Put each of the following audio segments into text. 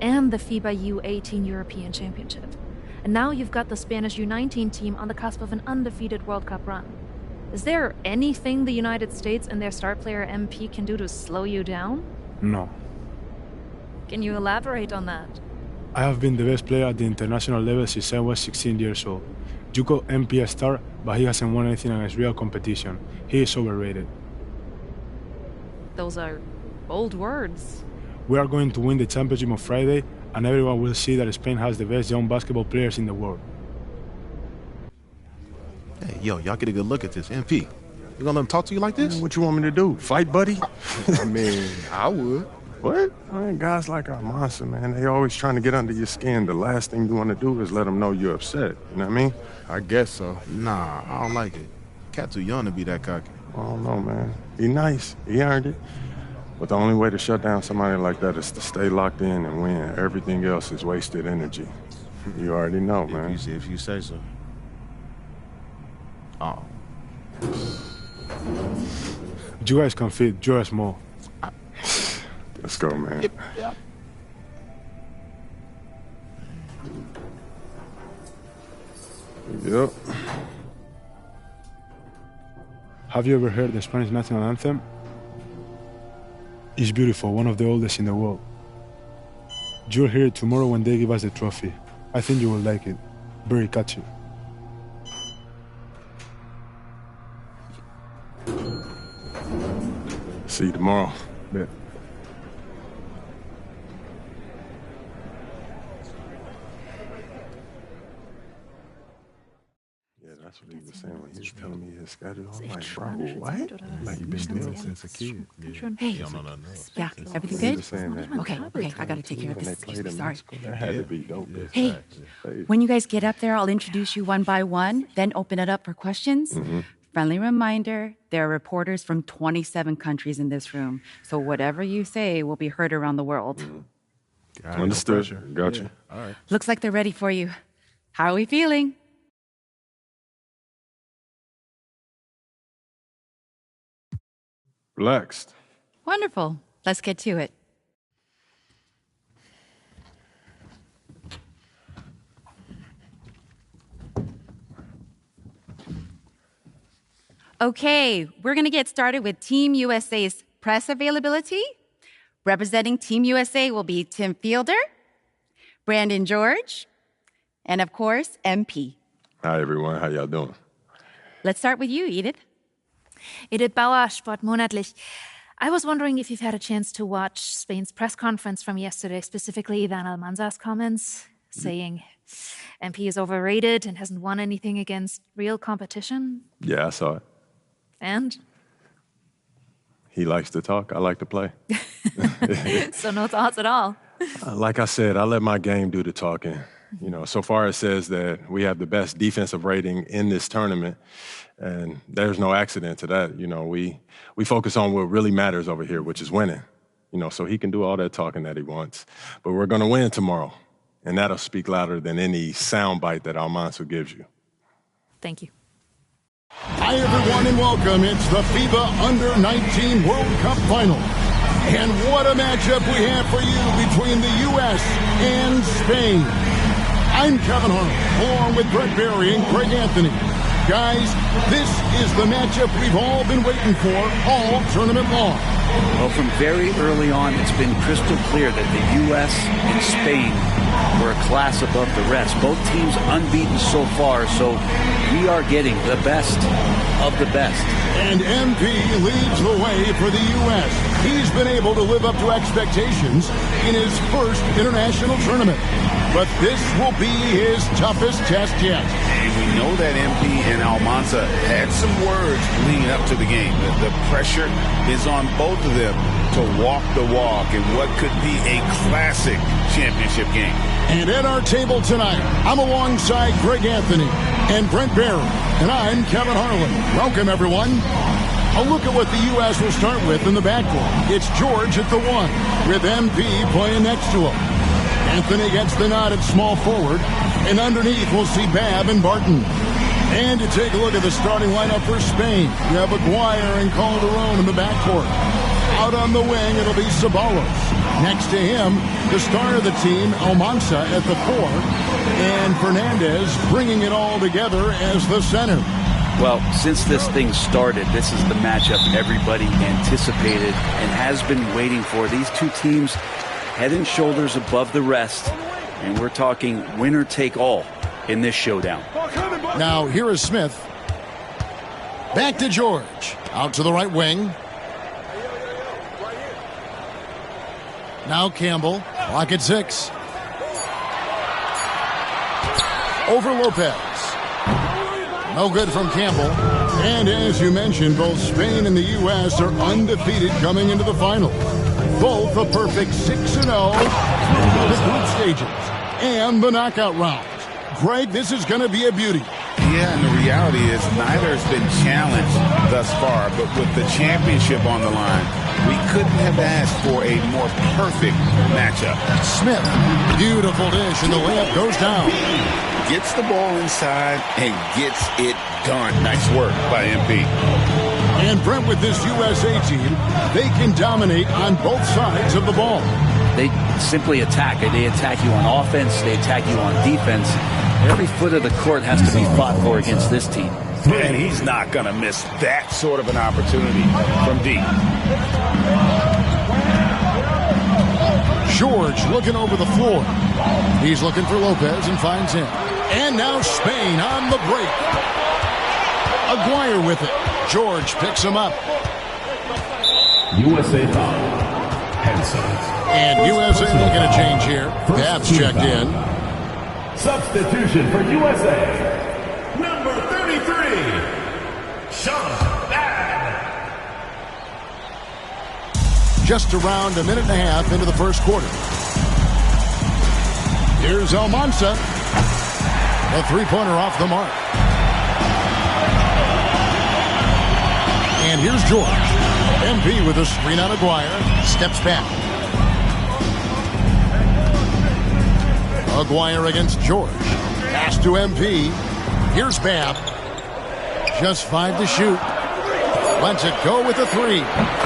and the FIBA U18 European Championship. And now you've got the Spanish U19 team on the cusp of an undefeated World Cup run. Is there anything the United States and their star player MP can do to slow you down? No. Can you elaborate on that? I have been the best player at the international level since I was 16 years old. You call MP a star, but he hasn't won anything against real competition. He is overrated. Those are bold words. We are going to win the championship on Friday, and everyone will see that Spain has the best young basketball players in the world. Hey, yo, y'all get a good look at this. MP, you gonna let him talk to you like this? What you want me to do? Fight, buddy? I mean, I would. What? I mean, guys like our monster, man, they always trying to get under your skin. The last thing you want to do is let them know you're upset. You know what I mean? I guess so. Nah, I don't like it. Cat too young to be that cocky. I don't know, man. Be nice. He earned it. But the only way to shut down somebody like that is to stay locked in and win. Everything else is wasted energy. You already know, man. If you say so. Oh. You guys can fit, you're small. Let's go, man. Yep. Yep. Have you ever heard the Spanish national anthem? It's beautiful, one of the oldest in the world. You'll hear it tomorrow when they give us the trophy. I think you will like it. Very catchy. See you tomorrow. Bet. That's what he was saying when he was telling me his schedule. I'm like, bro, what? Like you've been doing since a kid. Hey. Yeah, everything good? That. Okay, I gotta take care of this. Excuse me, sorry. That had to be dope. Hey, when you guys get up there, I'll introduce you one by one, then open it up for questions. Mm-hmm. Friendly reminder, there are reporters from 27 countries in this room, so whatever you say will be heard around the world. Mm-hmm. Understood. No gotcha. Yeah. All right. Looks like they're ready for you. How are we feeling? Relaxed. Wonderful. Let's get to it. Okay, we're going to get started with Team USA's press availability. Representing Team USA will be Tim Fielder, Brandon George, and of course, MP. Hi, everyone. How y'all doing? Let's start with you, Edith. Edith Bauer, Sportmonatlich. I was wondering if you've had a chance to watch Spain's press conference from yesterday, specifically Ivan Almanza's comments, saying MP is overrated and hasn't won anything against real competition. Yeah, I saw it. And? He likes to talk. I like to play. So no thoughts at all? Like I said, I let my game do the talking. You know, so far it says that we have the best defensive rating in this tournament, and there's no accident to that. You know, we focus on what really matters over here, which is winning. You know, so he can do all that talking that he wants. But we're going to win tomorrow, and that'll speak louder than any soundbite that Almanza gives you. Thank you. Hi, everyone, and welcome. It's the FIBA Under-19 World Cup Final. And what a matchup we have for you between the U.S. and Spain. I'm Kevin Harlan, along with Brett Barry and Greg Anthony. Guys, this is the matchup we've all been waiting for all tournament long. Well, from very early on, it's been crystal clear that the U.S. and Spain were a class above the rest. Both teams unbeaten so far, so we are getting the best of the best. And MP leads the way for the U.S. He's been able to live up to expectations in his first international tournament. But this will be his toughest test yet. And we know that MP and Almanza had some words leading up to the game. The pressure is on both of them to walk the walk in what could be a classic championship game. And at our table tonight, I'm alongside Greg Anthony and Brent Barry, and I'm Kevin Harlan. Welcome, everyone. A look at what the U.S. will start with in the backcourt. It's George at the 1, with MP playing next to him. Anthony gets the nod at small forward, and underneath we'll see Babb and Barton. And to take a look at the starting lineup for Spain, you have Aguirre and Calderon in the backcourt. Out on the wing, it'll be Ceballos. Next to him, the star of the team, Almanza at the 4, and Fernandez bringing it all together as the center. Well, since this thing started, this is the matchup everybody anticipated and has been waiting for. These two teams head and shoulders above the rest, and we're talking winner take all in this showdown. Now here is Smith. Back to George. Out to the right wing. Now Campbell. Clock at 6. Over Lopez. No good from Campbell. And as you mentioned, both Spain and the U.S. are undefeated coming into the finals. Both a perfect 6-0 in the group stages and the knockout rounds. Greg, this is going to be a beauty. Yeah, and the reality is neither has been challenged thus far, but with the championship on the line, we couldn't have asked for a more perfect matchup. Smith, beautiful dish, and the layup goes down. Gets the ball inside and gets it done. Nice work by MP. And Brent, with this USA team, they can dominate on both sides of the ball. They simply attack. They attack you on offense. They attack you on defense. Every foot of the court has to be fought for against this team. And he's not going to miss that sort of an opportunity from deep. George looking over the floor. He's looking for Lopez and finds him. And now Spain on the break. Aguirre with it. George picks him up. USA foul. Hanson. And USA looking to change here. Babs checked in. Substitution for USA. Number 33, Sean Babb. Just around a minute and a half into the first quarter. Here's Almanza. A three-pointer off the mark. And here's George. MP with a screen on Aguirre. Steps back. Aguirre against George. Pass to MP. Here's Babb. Just 5 to shoot. Lets it go with a 3.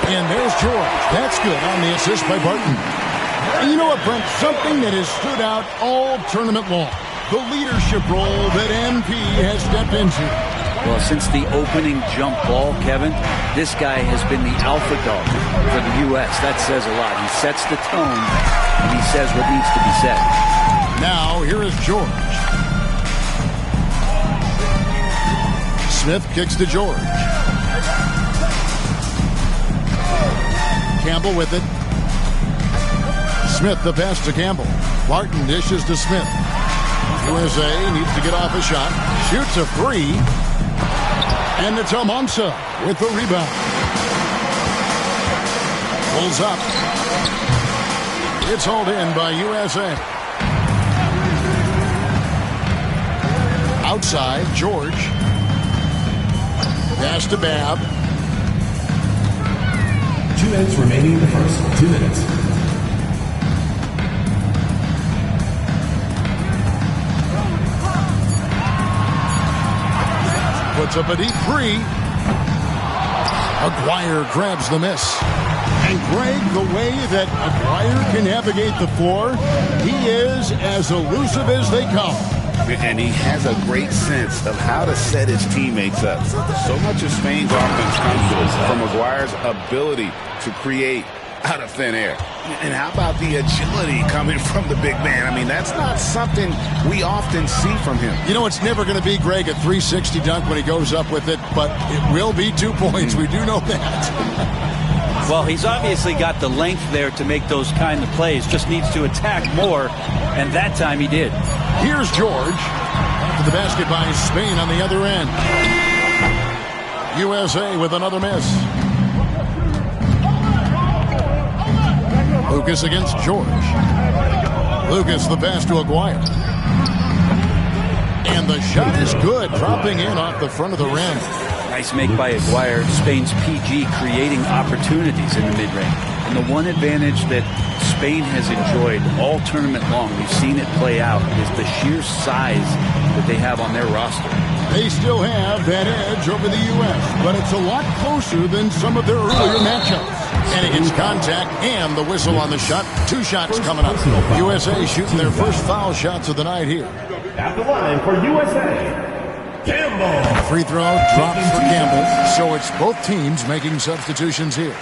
And there's George. That's good on the assist by Barton. And you know what, Brent? Something that has stood out all tournament long. The leadership role that MP has stepped into. Well, since the opening jump ball, Kevin, this guy has been the alpha dog for the U.S. That says a lot. He sets the tone, and he says what needs to be said. Now, here is George. Smith kicks to George. Campbell with it. Smith the pass to Campbell. Barton dishes to Smith. USA needs to get off a shot. Shoots a 3. And it's Almanza with the rebound. Pulls up. It's hauled in by USA. Outside, George. Pass to Babb. 2 minutes remaining in the first. 2 minutes. Puts up a deep 3. Aguirre grabs the miss. And Greg, the way that Aguirre can navigate the floor, he is as elusive as they come. And he has a great sense of how to set his teammates up. So much of Spain's offense comes from Aguirre's ability to create out of thin air. And how about the agility coming from the big man? I mean, that's not something we often see from him. You know, it's never going to be, Greg, a 360 dunk when he goes up with it, but it will be 2 points. We do know that. Well, he's obviously got the length there to make those kind of plays. Just needs to attack more, and that time he did. Here's George. To the basket by Spain on the other end. USA with another miss. Lucas against George. Lucas the pass to Aguirre. And the shot is good, dropping in off the front of the rim. Nice make by Aguirre. Spain's PG creating opportunities in the mid-range. And the one advantage that Spain has enjoyed all tournament long, we've seen it play out, is the sheer size that they have on their roster. They still have that edge over the U.S., but it's a lot closer than some of their earlier matchups. And he gets contact and the whistle on the shot. 2 shots coming up. USA shooting their first foul shots of the night here. At the line for USA, Campbell. Free throw drops for Campbell. So it's both teams making substitutions here.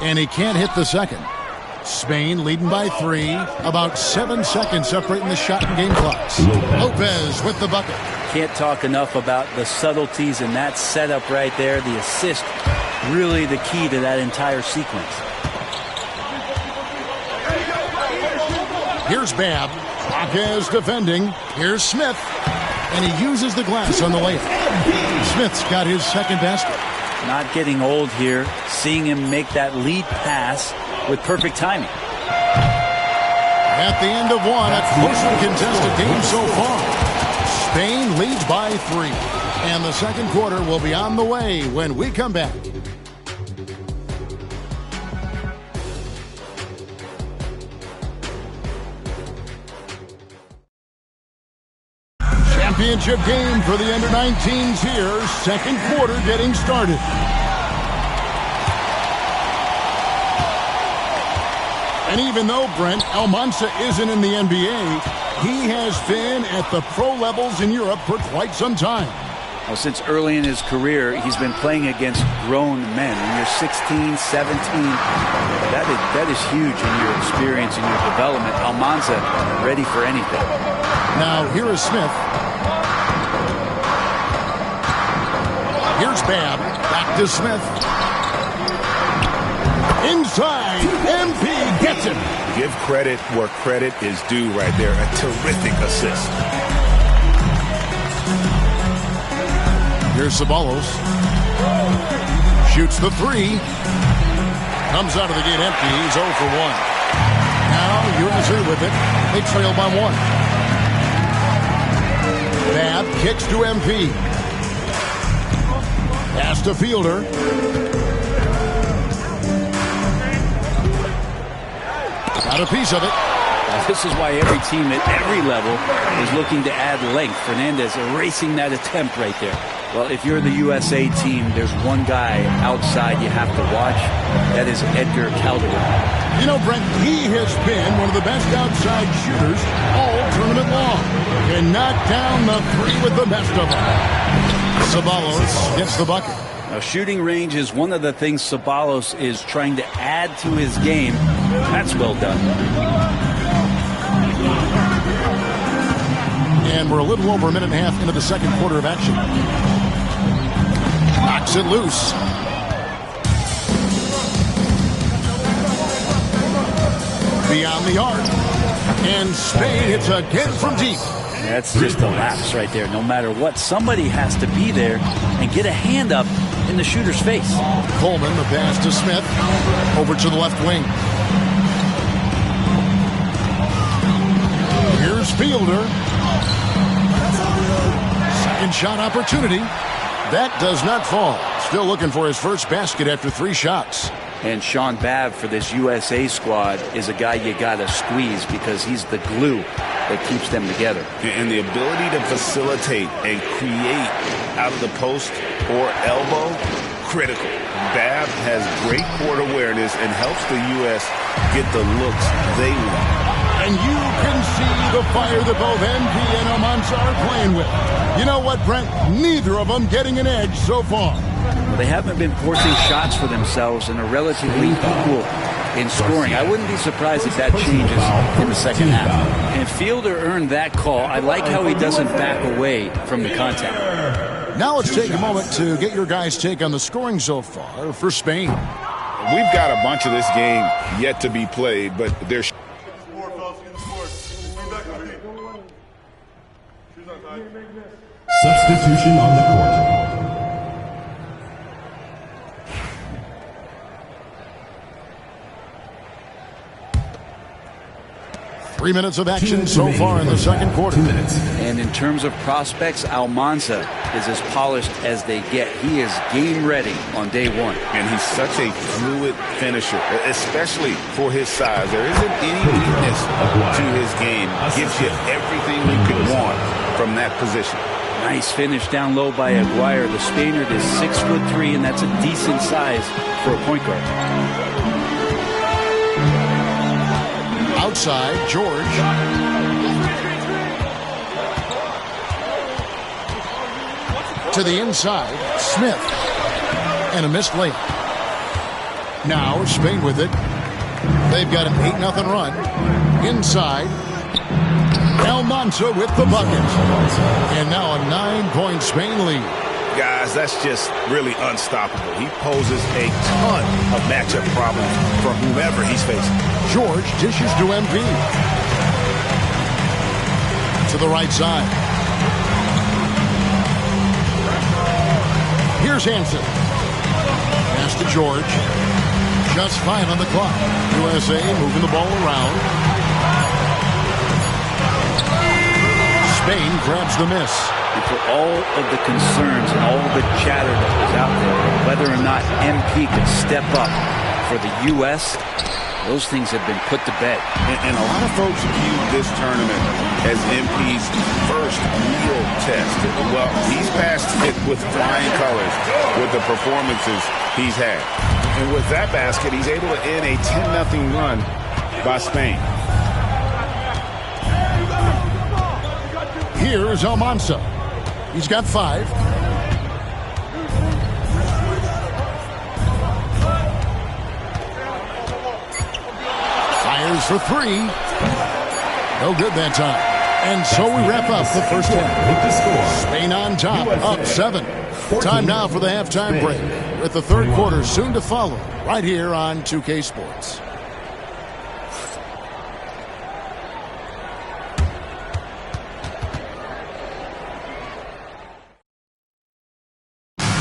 And he can't hit the second. Spain leading by 3. About 7 seconds separating the shot and game clocks. Lopez with the bucket. Can't talk enough about the subtleties in that setup right there. The assist, really the key to that entire sequence. Here's Babb. Lopez defending. Here's Smith. And he uses the glass on the layup. Smith's got his second basket. Not getting old here. Seeing him make that lead pass with perfect timing. At the end of one, a closely contested game so far. Spain leads by 3. And the second quarter will be on the way when we come back. Championship game for the under-19s here. Second quarter getting started. And even though Brent Almanza isn't in the NBA, he has been at the pro levels in Europe for quite some time. Well, since early in his career, he's been playing against grown men. When you're 16, 17, that is huge in your experience and your development. Almanza ready for anything. Now here is Smith. Here's Babb. Back to Smith. Inside. MP gets him. Give credit where credit is due right there. A terrific assist. Here's Ceballos. Shoots the 3. Comes out of the gate empty. He's 0 for 1. Now USA with it. They trail by 1. Babb kicks to MP. Pass to Fielder. Got a piece of it. This is why every team at every level is looking to add length. Fernandez erasing that attempt right there. Well, if you're the USA team, there's one guy outside you have to watch. That is Edgar Calderon. You know, Brent, he has been one of the best outside shooters all tournament long. Can knock down the 3 with the best of them. Ceballos gets the bucket. Now, shooting range is one of the things Ceballos is trying to add to his game. That's well done. And we're a little over a minute and a half into the second quarter of action. Knocks it loose. Beyond the arc. And Spain hits again from deep. That's just a lapse right there. No matter what, somebody has to be there and get a hand up in the shooter's face. Coleman, the pass to Smith. Over to the left wing. Here's Fielder. Second shot opportunity. That does not fall. Still looking for his first basket after 3 shots. And Sean Babb for this USA squad is a guy you got to squeeze because he's the glue that keeps them together. And the ability to facilitate and create out of the post or elbow, critical. Babb has great court awareness and helps the U.S. get the looks they want. And you can see the fire that both MP and Almanza are playing with. You know what, Brent? Neither of them getting an edge so far. Well, they haven't been forcing shots for themselves and are relatively equal in scoring. I wouldn't be surprised if that changes in the second half. And Fielder earned that call. I like how he doesn't back away from the contact. Now let's take a moment to get your guys' take on the scoring so far for Spain. We've got a bunch of this game yet to be played, but there's Substitution on the court. 3 minutes of action so far in the second quarter. 2 minutes. And in terms of prospects, Almanza is as polished as they get. He is game ready on day one. And he's such a fluid finisher, especially for his size. There isn't any weakness to his game. Gives you everything you could want from that position. Nice finish down low by Aguirre. The Spaniard is 6'3", and that's a decent size for a point guard. Outside, George. To the inside, Smith. And a missed layup. Now Spain with it. They've got an 8-0 run. Inside, Almanza with the bucket. And now a 9-point Spain lead. Guys, that's just really unstoppable. He poses a ton of matchup problems for whomever he's facing. George dishes to MP. To the right side. Here's Hansen. Pass to George. Just 5 on the clock. USA moving the ball around. Spain grabs the miss. And for all of the concerns and all the chatter that was out there, whether or not MP could step up for the U.S., those things have been put to bed. And a lot of folks view this tournament as MP's first real test. Well, he's passed it with flying colors with the performances he's had. And with that basket, he's able to end a 10-0 run by Spain. Here's Almanza. He's got 5. Fires for 3. No good that time. And so we wrap up the first half. Spain on top, up 7. Time now for the halftime break, with the third quarter soon to follow, right here on 2K Sports.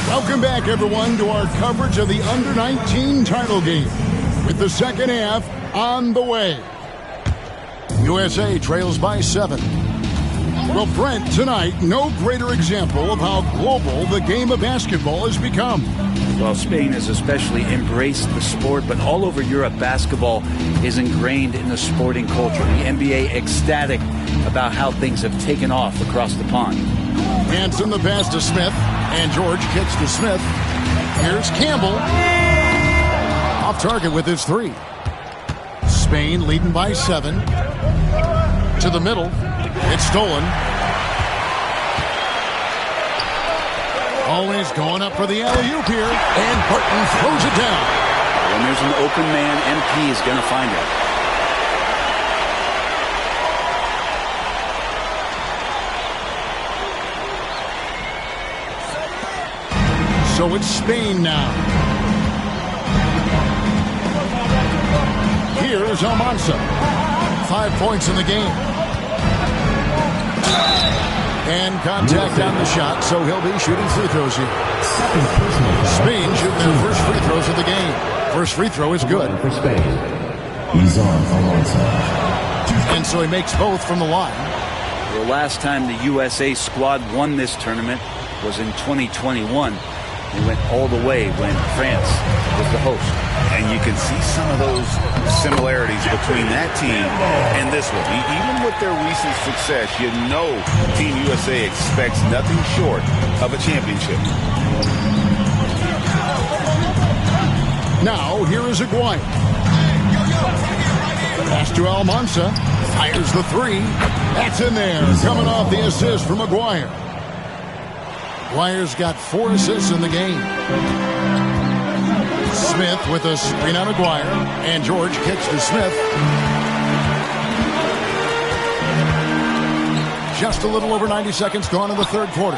Welcome back, everyone, to our coverage of the Under-19 title game, with the second half on the way. USA trails by 7. Well, Brent, tonight, no greater example of how global the game of basketball has become. Well, Spain has especially embraced the sport, but all over Europe, basketball is ingrained in the sporting culture. The NBA ecstatic about how things have taken off across the pond. Hansen the pass to Smith, and George kicks to Smith. Here's Campbell. Off target with his 3. Spain leading by 7. To the middle. It's stolen. Always going up for the alley-oop here, and Burton throws it down. When there's an open man, MP is going to find it. So it's Spain now. Here's Almanza. 5 points in the game. And contact on the shot, so he'll be shooting free throws here. Spain shooting their first free throws of the game. First free throw is good. For Spain. He's on Almanza. And so he makes both from the line. The last time the USA squad won this tournament was in 2021. They went all the way when France was the host. And you can see some of those similarities between that team and this one. Even with their recent success, you know Team USA expects nothing short of a championship. Now, here is Aguirre. Pass to Almanza. Fires the 3. That's in there. Coming off the assist from Aguirre. Aguirre's got 4 assists in the game. Smith with a screen on Aguirre, and George kicks to Smith. Just a little over 90 seconds gone in the third quarter.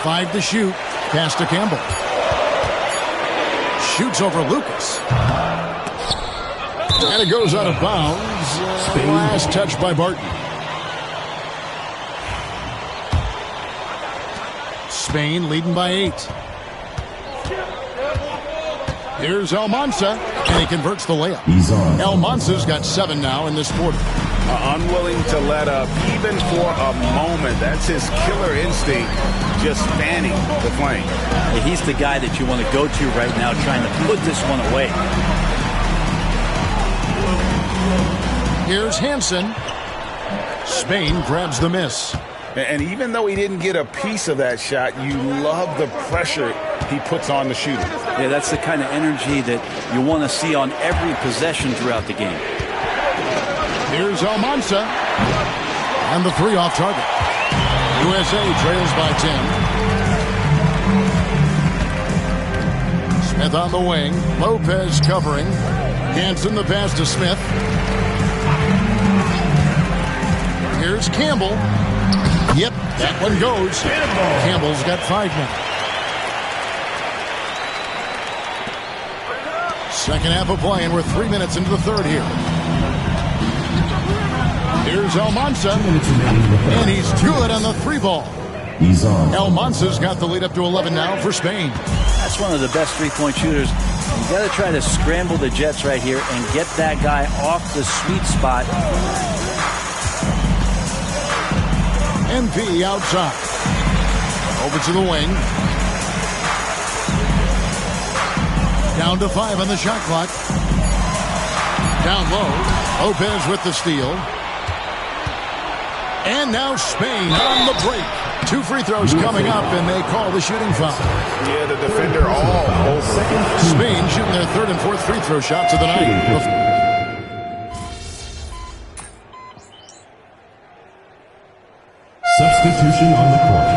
5 to shoot. Pass to Campbell. Shoots over Lucas. And it goes out of bounds. Last touch by Barton. Spain leading by 8. Here's Almanza, he converts the layup. Almanza's got 7 now in this quarter. Unwilling to let up, even for a moment. That's his killer instinct, just fanning the flame. He's the guy that you want to go to right now, trying to put this one away. Here's Hansen. Spain grabs the miss. And even though he didn't get a piece of that shot, you love the pressure he puts on the shooter. Yeah, that's the kind of energy that you want to see on every possession throughout the game. Here's Almanza. And the 3 off target. USA trails by 10. Smith on the wing. Lopez covering. Hansen the pass to Smith. Here's Campbell. Yep, that one goes. Campbell's got 5 now. Second half of play, and we're 3 minutes into the third here. Here's Almanza, and he's good on the 3 ball. Almanza's got the lead up to 11 now for Spain. That's one of the best 3-point shooters. You got to try to scramble the Jets right here and get that guy off the sweet spot. MP outside. Over to the wing. Down to 5 on the shot clock. Down low. Lopez with the steal. And now Spain on the break. 2 free throws coming up, and they call the shooting foul. Yeah, the defender all over. Spain shooting their 3rd and 4th free throw shots of the night. Substitution on the court.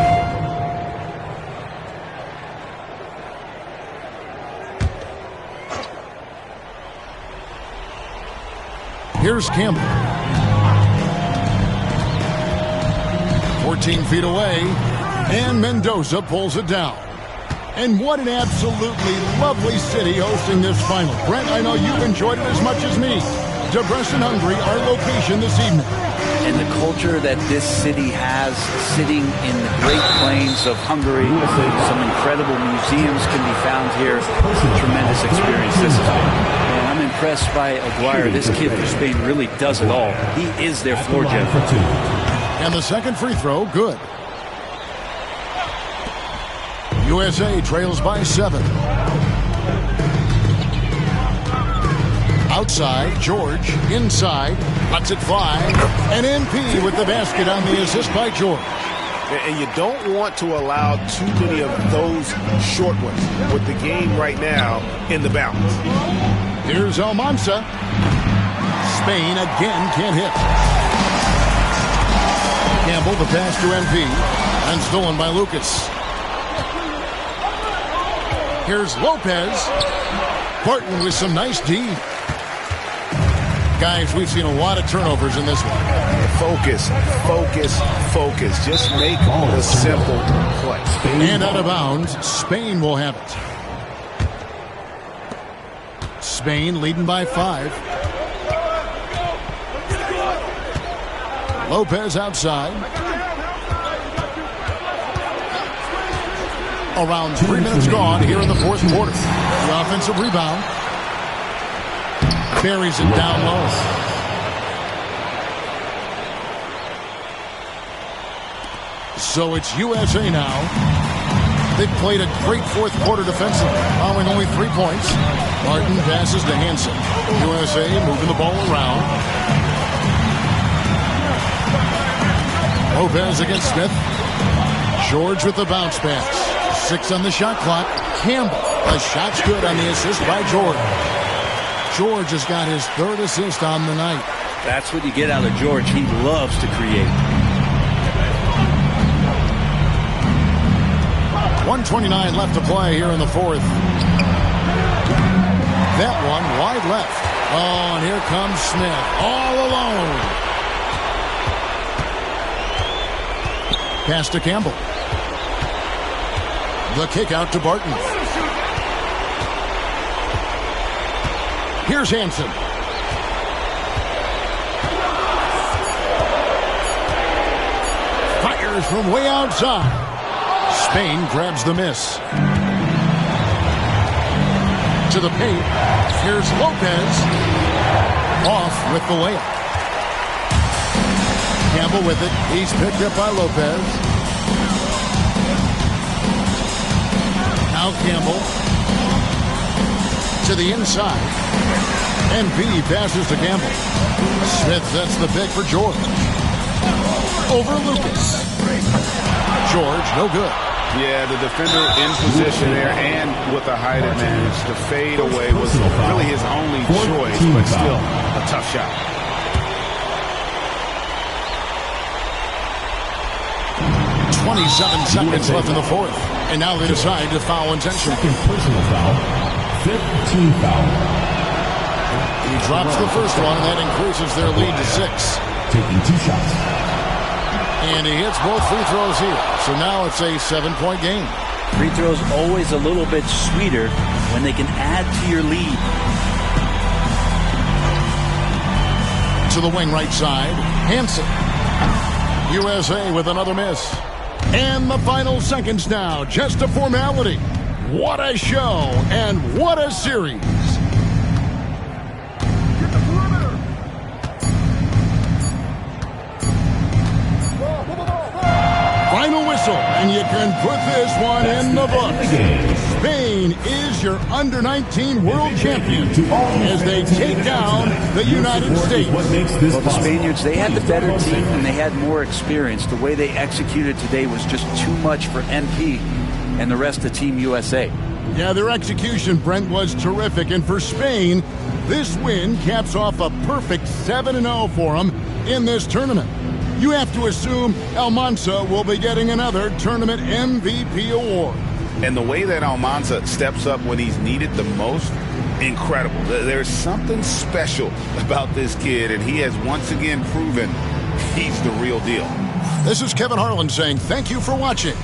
Here's Campbell. 14 feet away, and Mendoza pulls it down. And what an absolutely lovely city hosting this final. Brent, I know you've enjoyed it as much as me. Debrecen, Hungary, our location this evening. And the culture that this city has, sitting in the Great Plains of Hungary. Some incredible museums can be found here. It's a tremendous experience this has been. And I'm impressed by Aguirre. This kid for Spain really does it all. He is their floor general. And the second free throw, good. USA trails by 7. Outside, George. Inside, lets it fly. And MP with the basket on the assist by George. And you don't want to allow too many of those short ones with the game right now in the balance. Here's Almanza. Spain again can't hit. Campbell, the pass to MP. And stolen by Lucas. Here's Lopez. Barton with some nice D. Guys, we've seen a lot of turnovers in this one. Focus, focus, focus. Just make the simple play. And out of bounds, Spain will have it. Spain leading by 5. Lopez outside. Around 3 minutes gone here in the 4th quarter. The offensive rebound. Buries it down low. So it's USA now. They've played a great 4th quarter defensively, allowing only 3 points. Martin passes to Hansen. USA moving the ball around. Lopez against Smith. George with the bounce pass. 6 on the shot clock. Campbell. The shot's good on the assist by George. George has got his 3rd assist on the night. That's what you get out of George. He loves to create. 1:29 left to play here in the 4th. That one wide left. Oh, and here comes Smith all alone. Pass to Campbell. The kick out to Barton. Here's Hansen. Fires from way outside. Spain grabs the miss. To the paint. Here's Lopez. Off with the layup. Campbell with it. He's picked up by Lopez. Now Campbell to the inside. And B passes to Campbell. Smith sets the pick for George. Over Lucas. George, no good. Yeah, the defender in position there and with a height advantage. The fade away was really his only choice, but still a tough shot. .27 seconds left in the fourth. And now inside to foul intention. Second personal foul. Fifth team foul. He drops the first one, and that increases their lead to 6. Taking 2 shots. And he hits both free throws here. So now it's a 7-point game. Free throws always a little bit sweeter when they can add to your lead. To the wing right side, Hansen. USA with another miss. And the final seconds now, just a formality. What a show and what a series. Final whistle, and you can put this one in the books. Spain is your under-19 world champion as they take down the United States. Well, the Spaniards, they had the better team and they had more experience. The way they executed today was just too much for MP and the rest of Team USA. Yeah, their execution, Brent, was terrific. And for Spain, this win caps off a perfect 7-0 for them in this tournament. You have to assume Almanza will be getting another tournament MVP award. And the way that Almanza steps up when he's needed the most, incredible. There's something special about this kid, and he has once again proven he's the real deal. This is Kevin Harlan saying thank you for watching.